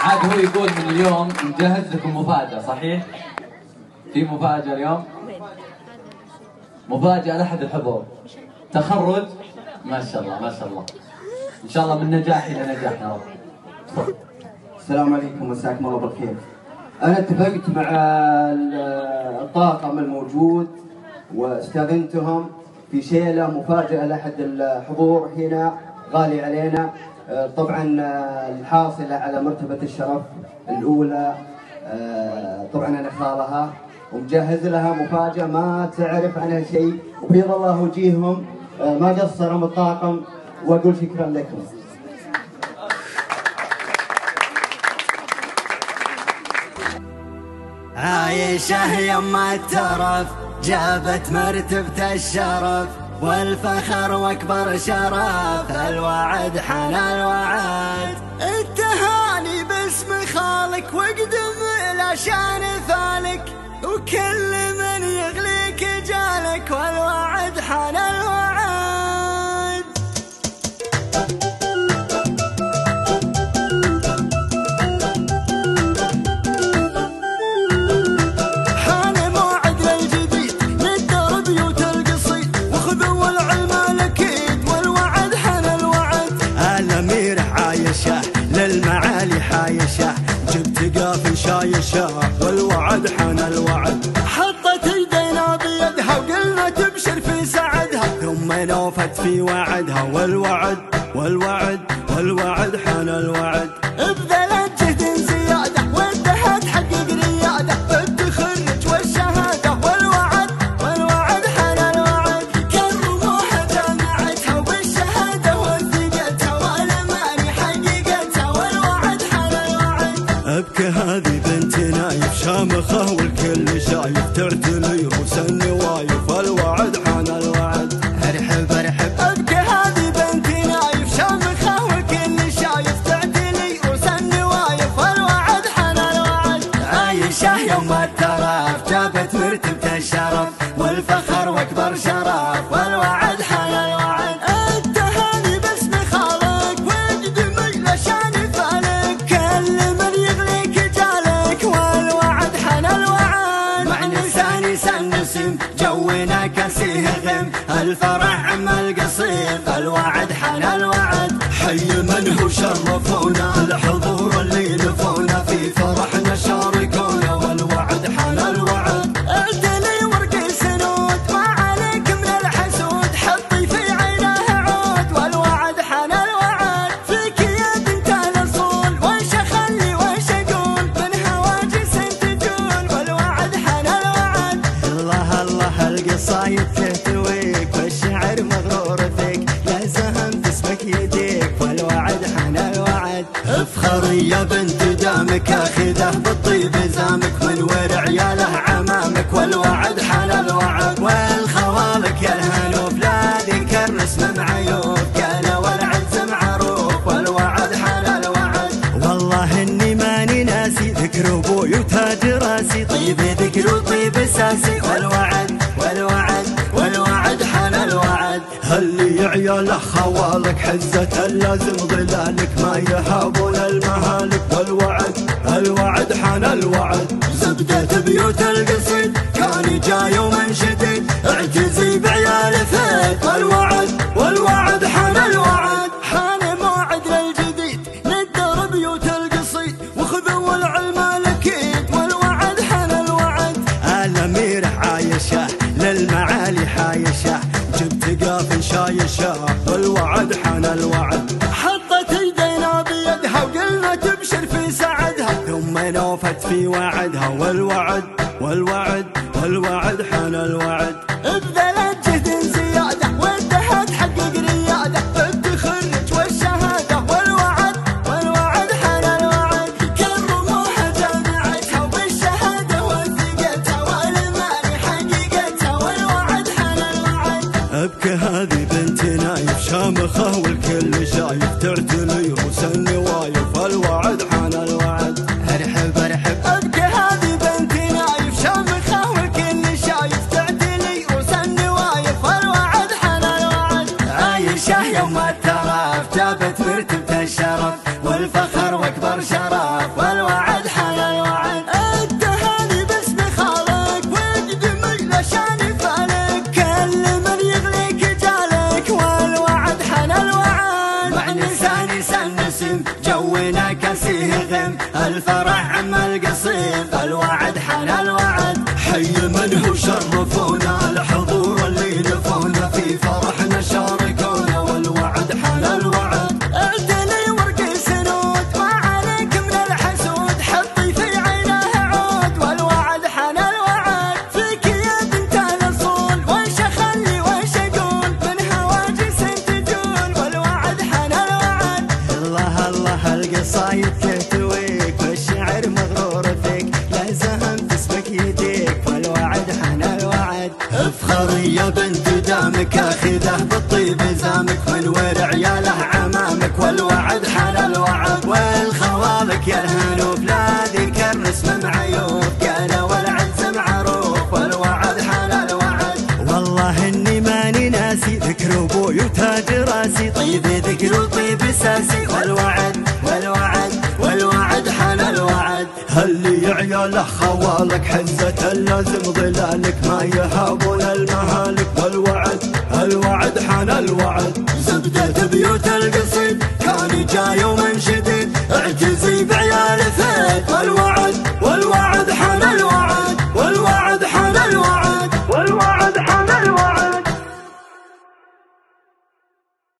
عاد هو يقول من اليوم نجهز لكم مفاجأة، صحيح؟ في مفاجأة اليوم؟ مفاجأة لأحد الحضور، تخرج. ما شاء الله ما شاء الله، إن شاء الله من نجاح إلى نجاح يا رب. تفضل. السلام عليكم، مساكم الله بالخير. أنا اتفقت مع الطاقم الموجود واستأذنتهم في شيلة مفاجأة لأحد الحضور هنا غالي علينا، طبعا الحاصلة على مرتبة الشرف الأولى. طبعا أنا خالها ومجهز لها مفاجأة ما تعرف عنها شيء، وبيض الله وجيههم ما قصروا من الطاقم، وأقول شكرا لكم. عايشة يما الترف جابت مرتبة الشرف والفخر واكبر شرف، الوعد حان الوعد، التهاني باسم خالك واقدم الاشان ثالك، وكل من يغليك جالك والوعد حان الوعد. للمعالي حايشة جبت قافل شايشة والوعد حان الوعد، حطت يدينا بيدها وقلنا تبشر في سعدها، ثم نوفت في وعدها والوعد والوعد والوعد حان الوعد، بذلت جهد زيادة ودها تحقق ريادة بالتخرج والشهادة والوعد والوعد حان الوعد، كالرموح جامعتها وبالشهادة وثقتها والأماني حقيقتها والوعد حان الوعد. ابكي هذه بنت نايف شامخة والكل شايف تعتلي روس النوايف والوعد حان الوعد. ارحب ارحب ابكي هذه بنت نايف شامخة والكل شايف تعتلي روس النوايف والوعد حان الوعد. عايشة يوم الترف جابت مرتبة الشرف والفخر واكبر شرف والوعد حان الوعد، التهاني باسم خالك واقدم الاشان ثالك، كل من يغليك جالك والوعد حان الوعد، مع نساني سنسم جونا كسيه غم، الفرح عم القصيد الوعد حان الوعد، حي من هو شرفونا الحضور اللي لفونا في فرحنا شاركونا والوعد حان الوعد، اعتلي ورق سنود ما عليك من الحسود، حطي في عينه عود والوعد حان الوعد، فيك يا بنت الاصول وش اخلي وش اقول من هواجس تجول والوعد حان الوعد. الله الله القصايد تهتويك والشعر مغرور فيك، يا زهمت اسمك يديك والوعد حان الوعد، افخري يا بنت دامك اخذه بالطيب زامك من ورع عياله عمامك والوعد حان الوعد، والخوالك يا الهنوف لا ذكر اسم معيوب كان والعز معروف والوعد حان الوعد، والله اني ماني ناسي ذكر ابوي وتاج راسي، طيب ذكر وطيب ساسي والوعد والوعد والوعد حان الوعد، هل عياله خوالك حزة لازم ظلالك ما يهابون المهالك والوعد الوعد حان الوعد، زبدة بيوت القصيد كان جاي ومنشدد اعتزي بعيال فيت والوعد والوعد حان الوعد، حان موعد للجديد ندر بيوت القصيد وخذوا العلم الاكيد والوعد حان الوعد، الامير عايشة للمعالي حايشة جبت قافل شايشة والوعد حان الوعد، حطت يدينا بيدها وقلنا تبشر في سعدها ثم نوفت في وعدها والوعد والوعد والوعد حان الوعد، بذلت جهد زيادة ودها تحقق ريادة بالتخرج والشهادة والوعد والوعد حان الوعد، كالرموح جامعتها وبالشهادة وثقتها والأماني حقيقتها والوعد حان الوعد. ابكي هذه بنت نايف شامخة والكل شايف تعتلي روس النوايف والوعد حان الوعد، ارحب ارحب ابكي هذه بنت نايف شامخة والكل شايف تعتلي روس النوايف والوعد حان الوعد، عايشة يوم الترف جابت مرتبة الشرف والفخر واكبر شرف نسيم جونا كاسيه غيم الفرح عم القصيم الوعد حان الوعد حي من هو شرفونا الحضور اللي نفونا في فرحنا شاركونا والوعد حان الوعد اعتني ورقي سنود ما عليك من الحسود حطي في عينه عود والوعد حان الوعد فيك يا بنت الاصول وش اخلي وش اقول من هواجس تجول والوعد حان الوعد الله الله القصايد تهتويك والشعر مغرور فيك لا زهم تسبك يديك والوعد حان الوعد افخري يا بنت دامك اخذه بالطيب زامك من ورع عياله عمامك والوعد حان الوعد والخوالك يا الهنوف لا ذكر اسم معيوب قال والعز معروف والوعد حان الوعد والله اني ماني ناسي ذكر ابوي وتاج راسي طيب ذكر وطيب اساسي والوعد والوعد والوعد حان الوعد هل يا عياله خوالك حزة لازم ظلالك ما يهابون المهالك والوعد الوعد حان الوعد زبدة بيوت القصيد كان جاي ومن شديد اعجزي بعيال ثيد